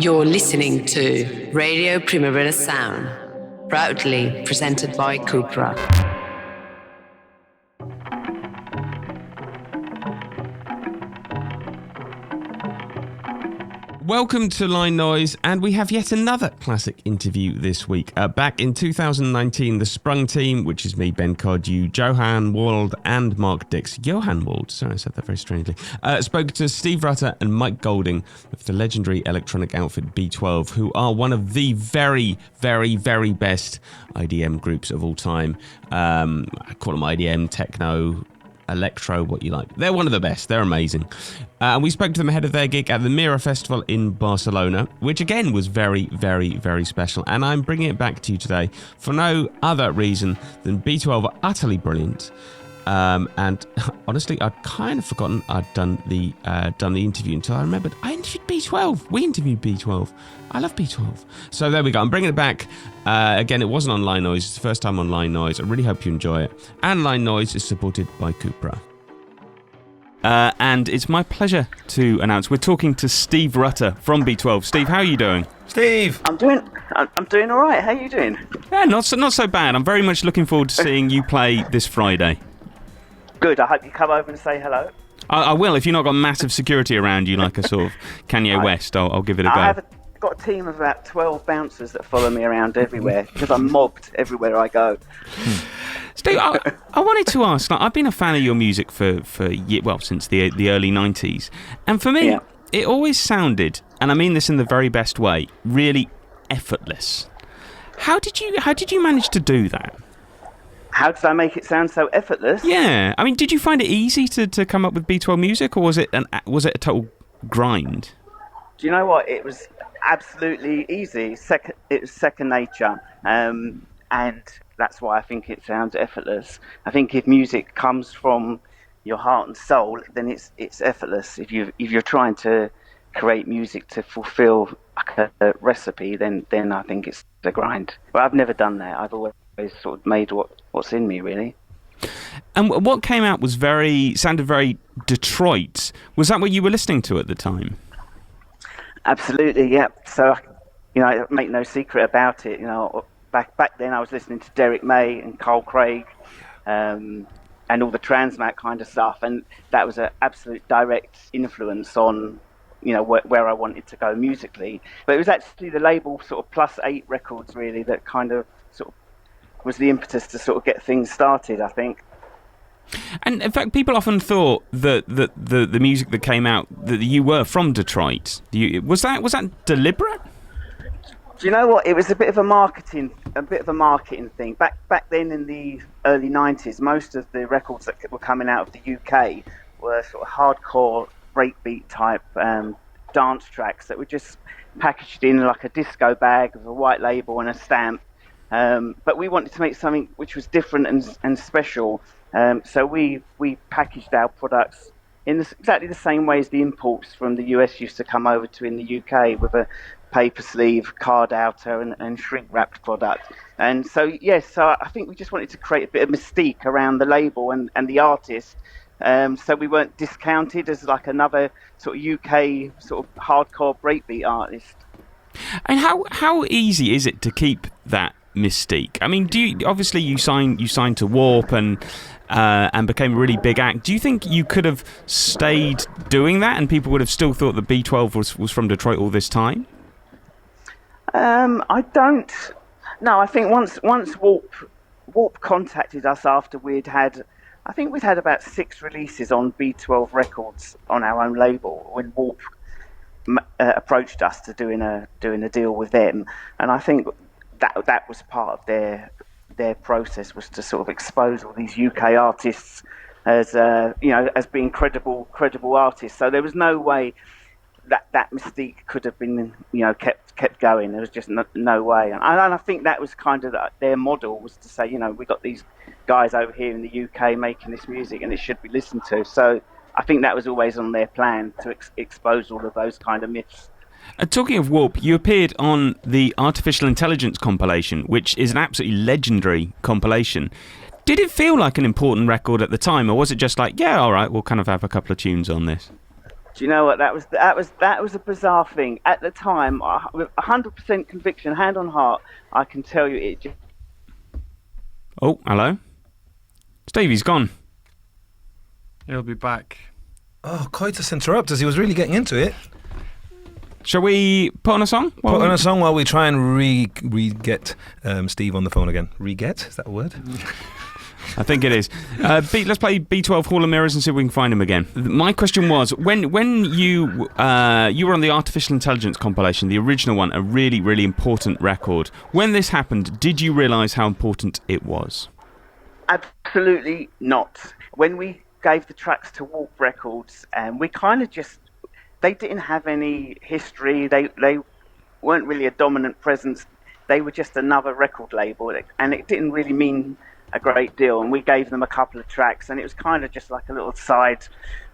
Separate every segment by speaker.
Speaker 1: You're listening to Radio Primavera Sound, proudly presented by Cupra.
Speaker 2: Welcome to Line Noise, and we have yet another classic interview this week. Back in 2019, the Sprung team, which is me, Ben Cardew, Johann, Wald, and Mark Dix. Johann Wald, sorry I said that very strangely, spoke to Steve Rutter and Mike Golding of the legendary electronic outfit B12, who are one of the very, very, very best IDM groups of all time. I call them IDM, techno, electro, what you like. They're one of the best. They're amazing. And we spoke to them ahead of their gig at the Mira festival in Barcelona, which again was very, very, very special. And I'm bringing it back to you today for no other reason than B12 are utterly brilliant. And honestly, I'd kind of forgotten I'd done the interview until I remembered I interviewed B12. We interviewed B12. I love B12. So there we go. I'm bringing it back. Again, it wasn't on Line Noise. It's the first time on Line Noise. I really hope you enjoy it. And Line Noise is supported by Cupra. And it's my pleasure to announce we're talking to Steve Rutter from B12. Steve, how are you doing?
Speaker 3: Steve! I'm doing all right. How are you doing?
Speaker 2: Yeah, not so bad. I'm very much looking forward to seeing you play this Friday.
Speaker 3: Good. I hope you come over and say hello.
Speaker 2: I will. If you've not got massive security around you like a sort of Kanye West, I'll give it a go.
Speaker 3: I've got a team of about 12 bouncers that follow me around everywhere because I'm mobbed everywhere I go.
Speaker 2: Steve, I wanted to ask, I've been a fan of your music since the early 90s. And for me, It always sounded, and I mean this in the very best way, really effortless. How did you manage to do that?
Speaker 3: How did I make it sound so effortless?
Speaker 2: Yeah, I mean, did you find it easy to come up with B12 music, or was it a total grind?
Speaker 3: Do you know what? It was absolutely easy. It was second nature, and that's why I think it sounds effortless. I think if music comes from your heart and soul, then it's effortless. If you're trying to create music to fulfill a recipe, then I think it's a grind. But I've never done that. I've always sort of made what's in me, really.
Speaker 2: And what came out sounded very Detroit. Was that what you were listening to at the time?
Speaker 3: Absolutely, yeah. So, I make no secret about it. Back then I was listening to Derek May and Carl Craig, and all the Transmat kind of stuff, and that was an absolute direct influence on where I wanted to go musically. But it was actually the label sort of Plus 8 Records really that kind of sort of was the impetus to sort of get things started, I think.
Speaker 2: And in fact, people often thought that the music that came out, that you were from Detroit. Was that deliberate?
Speaker 3: Do you know what? It was a bit of a marketing thing. Back then in the early 90s, most of the records that were coming out of the UK were sort of hardcore breakbeat type dance tracks that were just packaged in like a disco bag with a white label and a stamp. But we wanted to make something which was different and special. So we packaged our products in exactly the same way as the imports from the US used to come over to in the UK, with a paper sleeve, card outer and shrink wrapped product. And so I think we just wanted to create a bit of mystique around the label and the artist. So we weren't discounted as like another sort of UK sort of hardcore breakbeat artist.
Speaker 2: And how easy is it to keep that mystique? I mean, obviously you signed to Warp and became a really big act. Do you think you could have stayed doing that and people would have still thought that B12 was from Detroit all this time?
Speaker 3: I don't. No, I think once Warp contacted us after we'd had about 6 releases on B12 Records on our own label when Warp approached us to doing a deal with them, and I think that was part of their process, was to sort of expose all these UK artists as as being credible artists. So there was no way that mystique could have been kept going. There was just no way, and I think that was kind of their model, was to say we got these guys over here in the UK making this music and it should be listened to. So I think that was always on their plan, to expose all of those kind of myths.
Speaker 2: Talking of Warp, you appeared on the Artificial Intelligence compilation, which is an absolutely legendary compilation. Did it feel like an important record at the time, or was it just like, yeah, all right, we'll kind of have a couple of tunes on this?
Speaker 3: Do you know what? That was a bizarre thing at the time. With 100% conviction, hand on heart, I can tell you it just.
Speaker 2: Oh, hello, Stevie's gone.
Speaker 4: He'll be back.
Speaker 5: Oh, coitus interruptus. He was really getting into it.
Speaker 2: Shall we put on a song?
Speaker 5: Put on a song while we try and re-get Steve on the phone again. Re-get? Is that a word?
Speaker 2: I think it is. Let's play B12 Hall of Mirrors and see if we can find him again. My question was, when you were on the Artificial Intelligence compilation, the original one, a really, really important record. When this happened, did you realise how important it was?
Speaker 3: Absolutely not. When we gave the tracks to Warp Records, and we kind of just, they didn't have any history. They weren't really a dominant presence. They were just another record label, and it didn't really mean a great deal. And we gave them a couple of tracks, and it was kind of just like a little side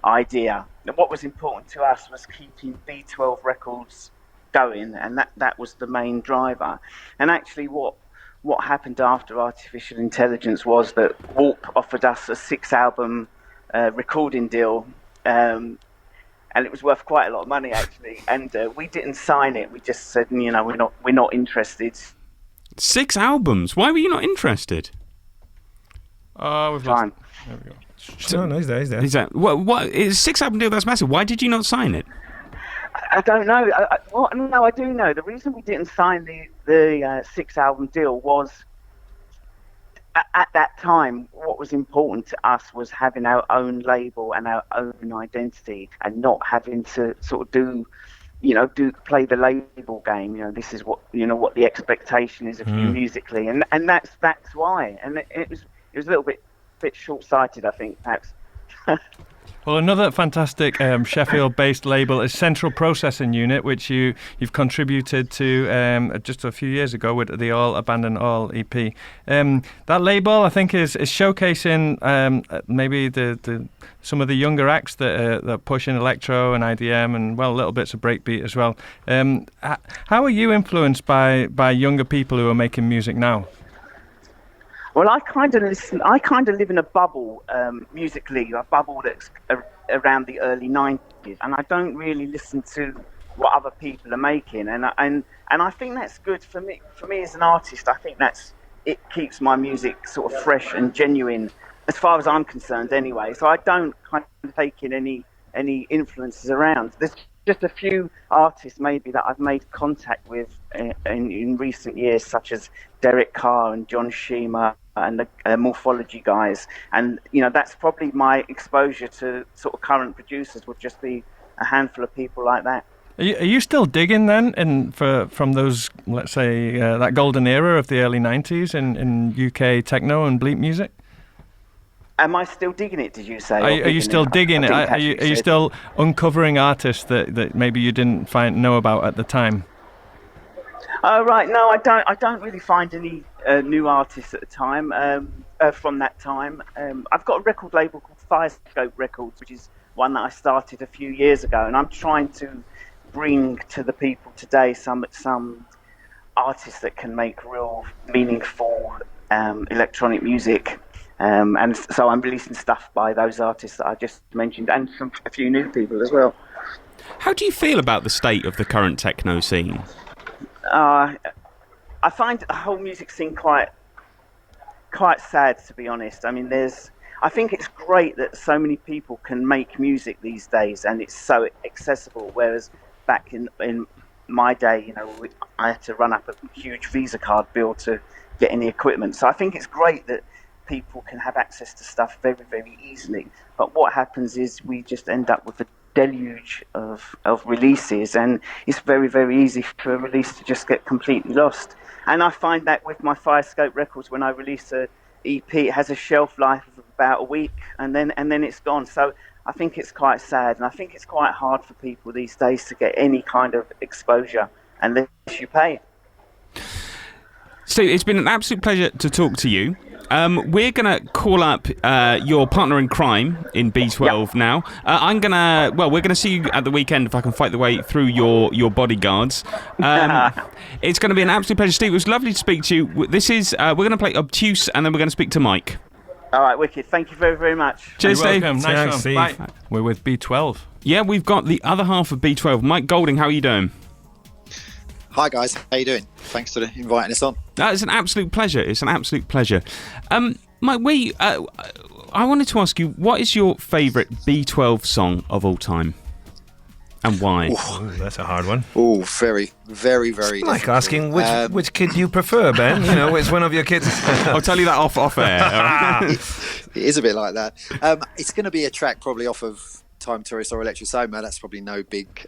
Speaker 3: idea. And what was important to us was keeping B12 Records going, and that was the main driver. And actually, what happened after Artificial Intelligence was that Warp offered us a 6-album recording deal, and it was worth quite a lot of money actually. And we didn't sign it. We just said, we're not interested.
Speaker 2: 6 albums? Why were you not interested?
Speaker 4: We've
Speaker 3: Time.
Speaker 4: lost. There we go.
Speaker 5: No, he's there.
Speaker 2: Is that what? It's a 6-album deal. That's massive. Why did you not sign it?
Speaker 3: I don't know. I do know. The reason we didn't sign the 6-album deal was at that time, what was important to us was having our own label and our own identity, and not having to sort of play the label game. This is what the expectation is of you musically, and that's why. And it was a little bit short-sighted, I think, perhaps.
Speaker 4: Well, another fantastic Sheffield-based label is Central Processing Unit, which you've contributed to just a few years ago with the All Abandon All EP. That label, I think, is showcasing maybe the some of the younger acts that push in electro and IDM and little bits of breakbeat as well. How are you influenced by younger people who are making music now?
Speaker 3: Well, I kind of live in a bubble musically, a bubble that's around the early 90s, and I don't really listen to what other people are making, and I think that's good for me. For me as an artist, I think it keeps my music sort of fresh and genuine, as far as I'm concerned, anyway. So I don't kind of take in any influences around. There's just a few artists maybe that I've made contact with in recent years, such as Derek Carr and John Shima and the Morphology guys, and that's probably my exposure to sort of current producers, would just be a handful of people like that.
Speaker 4: Are you still digging then from those, let's say, that golden era of the early 90s in UK techno and bleep music?
Speaker 3: Am I still digging it, did you say?
Speaker 4: Are you still digging it? Are you still uncovering artists that maybe you didn't know about at the time?
Speaker 3: Right. No, I don't really find any new artists at the time. From that time, I've got a record label called Firescope Records, which is one that I started a few years ago, and I'm trying to bring to the people today some artists that can make real meaningful electronic music. And so I'm releasing stuff by those artists that I just mentioned, and a few new people as well.
Speaker 2: How do you feel about the state of the current techno scene?
Speaker 3: I find the whole music scene quite sad, to be honest. I mean, I think it's great that so many people can make music these days, and it's so accessible. Whereas back in my day, I had to run up a huge Visa card bill to get any equipment. So I think it's great that people can have access to stuff very, very easily. But what happens is we just end up with a deluge of releases, and it's very, very easy for a release to just get completely lost. And I find that with my Firescope Records, when I release a EP, it has a shelf life of about a week, and then it's gone. So I think it's quite sad, and I think it's quite hard for people these days to get any kind of exposure unless you pay.
Speaker 2: Steve, it's been an absolute pleasure to talk to you. We're going to call up your partner in crime in B12 now. We're going to see you at the weekend if I can fight the way through your bodyguards. It's going to be an absolute pleasure, Steve. It was lovely to speak to you. This is, we're going to play Obtuse, and then we're going to speak to Mike.
Speaker 3: All right, wicked. Thank you very, very much.
Speaker 2: Cheers,
Speaker 4: You're
Speaker 2: Steve.
Speaker 4: welcome. Nice one.
Speaker 5: Steve.
Speaker 4: Bye. We're with B12.
Speaker 2: Yeah, we've got the other half of B12. Mike Golding, how are you doing?
Speaker 6: Hi guys, how you doing? Thanks for inviting us on.
Speaker 2: It's an absolute pleasure. It's an absolute pleasure. Mike, I wanted to ask you, what is your favourite B12 song of all time? And why?
Speaker 5: Ooh, that's a hard one.
Speaker 6: Oh, very, very, very.
Speaker 5: It's like asking which kid you prefer, Ben. You know, which one of your kids?
Speaker 2: I'll tell you that off air.
Speaker 6: It is a bit like that. It's going to be a track probably off of Time Tourist or Electric Soma. That's probably no big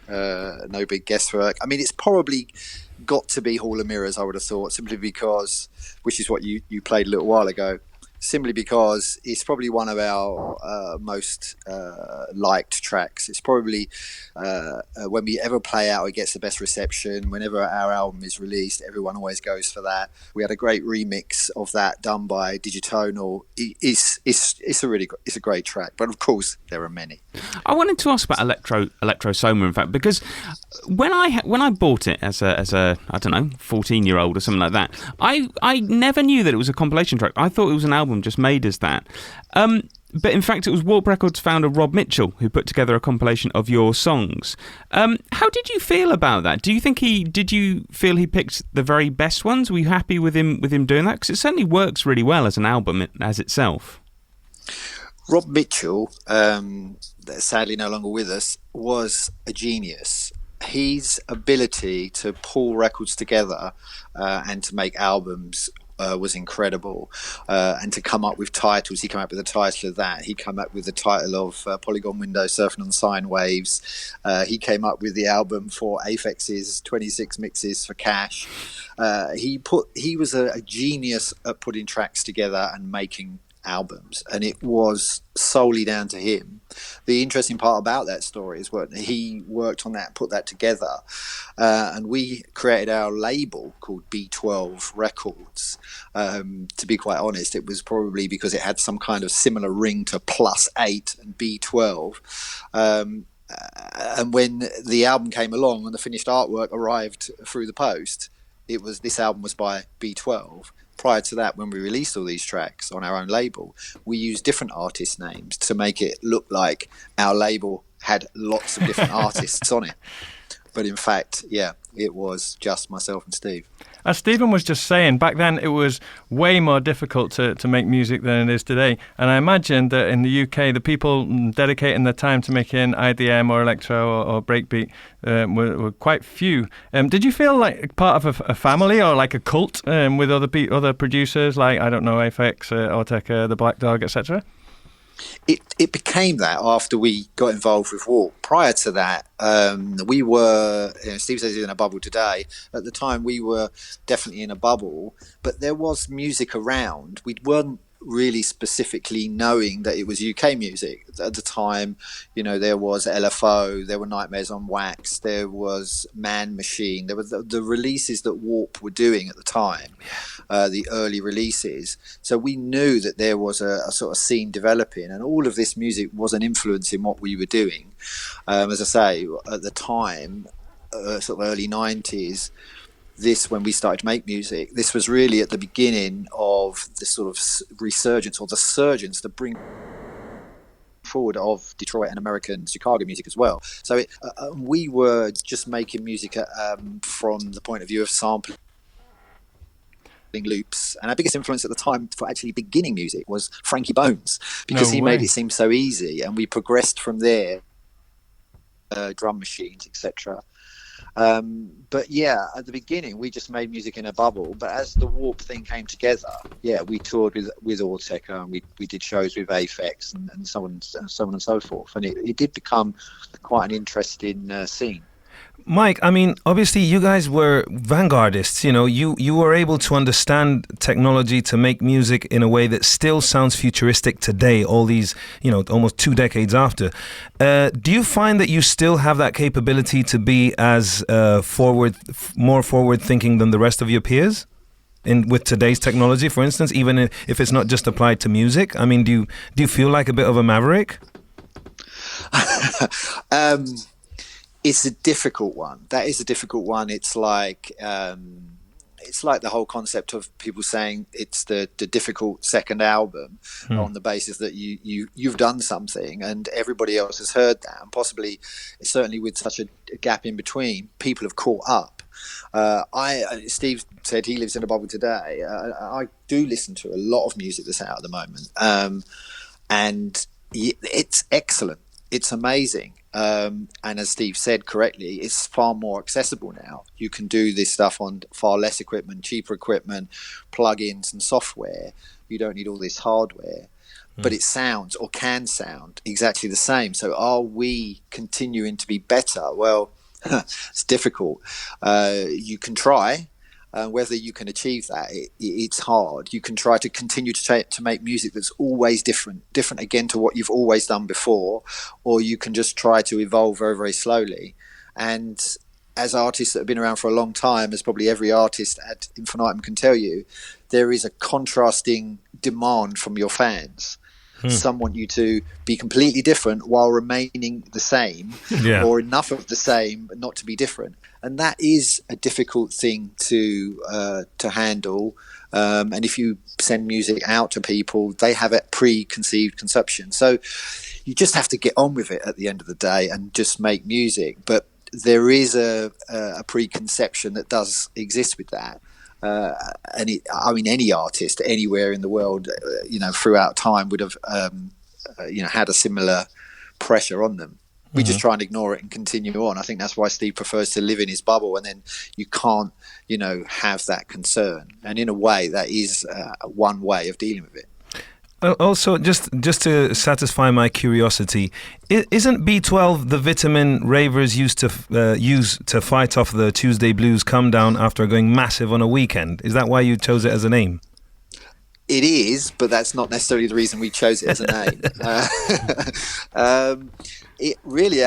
Speaker 6: guesswork. I mean, it's probably got to be Hall of Mirrors, I would have thought, simply because, which is what you played a little while ago. Simply because it's probably one of our most liked tracks. It's probably when we ever play out, it gets the best reception. Whenever our album is released, everyone always goes for that. We had a great remix of that done by Digitonal. It's a great track, but of course there are many.
Speaker 2: I wanted to ask about Electro Soma, in fact, because when I bought it as a I don't know 14-year-old or something like that, I never knew that it was a compilation track. I thought it was an album just made as that. But in fact, it was Warp Records founder Rob Mitchell who put together a compilation of your songs. How did you feel about that? Did you feel he picked the very best ones? Were you happy with him doing that? Because it certainly works really well as an album as itself.
Speaker 6: Rob Mitchell, sadly no longer with us, was a genius. His ability to pull records together and to make albums was incredible, and to come up with titles. He came up with the title of that. He came up with the title of Polygon Window Surfing on Sine Waves. He came up with the album for Apex's 26 Mixes for Cash. He was a genius at putting tracks together and making albums, and it was solely down to him. The interesting part about that story is what he worked on that, put that together, and we created our label called B12 Records. To be quite honest, it was probably because it had some kind of similar ring to +8 and B12. And when the album came along and the finished artwork arrived through the post, this album was by B12. Prior to that, when we released all these tracks on our own label, we used different artist names to make it look like our label had lots of different artists on it. But in fact, yeah, it was just myself and Steve.
Speaker 4: As Stephen was just saying, back then it was way more difficult to make music than it is today. And I imagine that in the UK, the people dedicating their time to making IDM or electro or breakbeat were quite few. Did you feel like part of a family or like a cult with other producers like, I don't know, Aphex, Ortega, The Black Dog, etc.?
Speaker 6: It became that after we got involved with Warp. Prior to that, we were, Steve says he's in a bubble today. At the time, we were definitely in a bubble, but there was music around. We weren't really specifically knowing that it was UK music. At the time, there was LFO, there were Nightmares on Wax, there was Man Machine, there were the releases that Warp were doing at the time, the early releases. So we knew that there was a sort of scene developing, and all of this music was an influence in what we were doing. As I say, at the time, sort of early 90s, when we started to make music, this was really at the beginning of the sort of resurgence or the surgence to bring forward of Detroit and American Chicago music as well. So we were just making music from the point of view of sampling loops, and our biggest influence at the time for actually beginning music was Frankie Bones, because he made it seem so easy, and we progressed from there, drum machines, etc. But yeah, at the beginning we just made music in a bubble, but as the Warp thing came together, we toured with Ortega, and we did shows with Aphex and so on and so forth, and it did become quite an interesting scene.
Speaker 5: Mike, I mean, obviously you guys were vanguardists, you were able to understand technology to make music in a way that still sounds futuristic today, all these, almost 2 decades after. Do you find that you still have that capability to be as more forward thinking than the rest of your peers? With today's technology, for instance, even if it's not just applied to music? I mean, do you feel like a bit of a maverick?
Speaker 6: It's a difficult one. That is a difficult one. It's like it's like the whole concept of people saying it's the difficult second album on the basis that you've done something and everybody else has heard that, and possibly certainly with such a gap in between, people have caught up. Steve said he lives in a bubble today. I do listen to a lot of music that's out at the moment, and it's excellent. It's amazing. And as Steve said correctly, it's far more accessible now. You can do this stuff on far less equipment, cheaper equipment, plugins and software. You don't need all this hardware. But it sounds, or can sound, exactly the same. So are we continuing to be better? Well, it's difficult. You can try. Whether you can achieve that, it's hard. You can try to continue to make music that's always different again to what you've always done before, or you can just try to evolve very, very slowly. And as artists that have been around for a long time, as probably every artist ad infinitum can tell you, there is a contrasting demand from your fans. Some want you to be completely different while remaining the same, or enough of the same but not to be different. And that is a difficult thing to handle. And if you send music out to people, they have a preconceived conception. So you just have to get on with it at the end of the day and just make music. But there is a preconception that does exist with that. And any artist anywhere in the world, throughout time would have, had a similar pressure on them. We just try and ignore it and continue on. I think that's why Steve prefers to live in his bubble, and then you can't, have that concern. And in a way, that is one way of dealing with it.
Speaker 5: Also, just to satisfy my curiosity, isn't B12 the vitamin ravers used to use to fight off the Tuesday blues come down after going massive on a weekend? Is that why you chose it as a name?
Speaker 6: It is, but that's not necessarily the reason we chose it as a name. It really,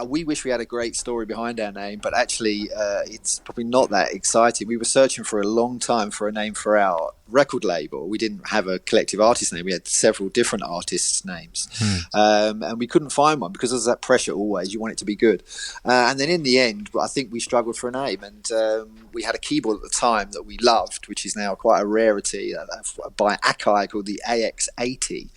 Speaker 6: we wish we had a great story behind our name, but actually it's probably not that exciting. We were searching for a long time for a name for our record label. We didn't have a collective artist name. We had several different artists' names, and we couldn't find one because there's that pressure always. You want it to be good. And then in the end, I think we struggled for a name, and we had a keyboard at the time that we loved, which is now quite a rarity, by Akai, called the AX80,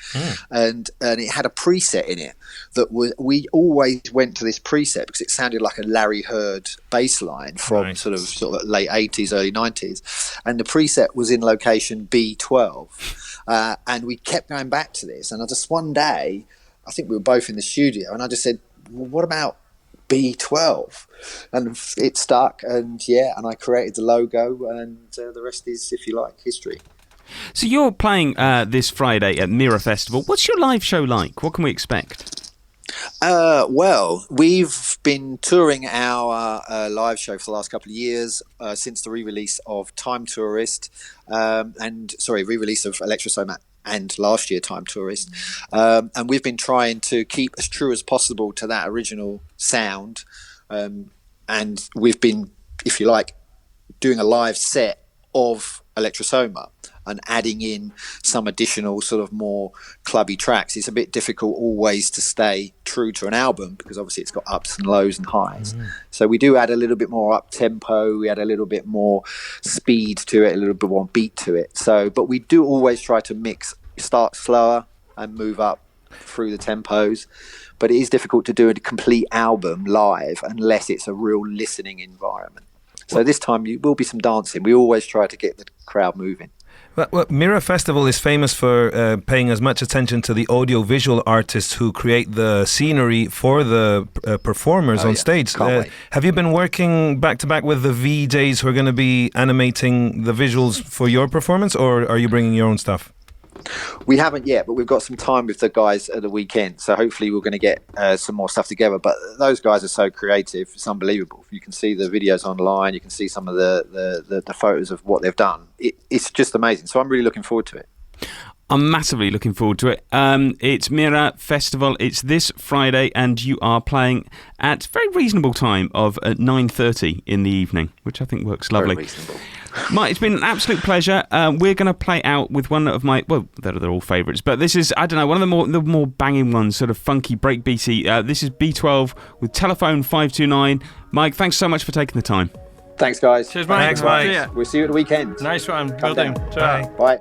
Speaker 6: and it had a preset in it that we always went to this preset because it sounded like a Larry Heard bass line from sort of late 80s, early 90s, and the preset was in location B12, and we kept going back to this. And I just one day, I think we were both in the studio, and I just said, well, what about B12? And it stuck, and I created the logo, and the rest is, if you like, history.
Speaker 2: So you're playing this Friday at Mira Festival. What's your live show like? What can we expect?
Speaker 6: Well, we've been touring our live show for the last couple of years, since the re-release of Time Tourist, re-release of Electrosoma and last year Time Tourist. And we've been trying to keep as true as possible to that original sound. And we've been, if you like, doing a live set of Electrosoma and adding in some additional sort of more clubby tracks. It's a bit difficult always to stay true to an album because obviously it's got ups and lows and highs. So we do add a little bit more up tempo, we add a little bit more speed to it, a little bit more beat to it. So, but we do always try to start slower and move up through the tempos. But it is difficult to do a complete album live unless it's a real listening environment. So this time there will be some dancing. We always try to get the crowd moving.
Speaker 5: Well, Mira Festival is famous for paying as much attention to the audio-visual artists who create the scenery for the performers on stage. Have you been working back-to-back with the VJs who are going to be animating the visuals for your performance, or are you bringing your own stuff?
Speaker 6: We haven't yet, but we've got some time with the guys at the weekend, so hopefully we're going to get some more stuff together. But those guys are so creative, it's unbelievable. You can see the videos online, you can see some of the photos of what they've done. It's just amazing, so I'm really looking forward to it.
Speaker 2: I'm massively looking forward to it. It's Mira Festival. It's this Friday, and you are playing at a very reasonable time of 9:30 in the evening, which I think works lovely.
Speaker 6: Very reasonable.
Speaker 2: Mike, it's been an absolute pleasure. We're going to play out with one of my, well, they're all favourites, but this is, I don't know, one of the more banging ones, sort of funky, breakbeaty. This is B12 with Telephone 529. Mike, thanks so much for taking the time.
Speaker 6: Thanks, guys.
Speaker 4: Cheers, mate.
Speaker 5: Thanks, mate.
Speaker 4: See ya.
Speaker 6: We'll see you at the weekend.
Speaker 4: Nice one.
Speaker 6: Come
Speaker 4: Well done.
Speaker 6: down.
Speaker 4: Ta-ra.
Speaker 5: Bye.
Speaker 6: Bye.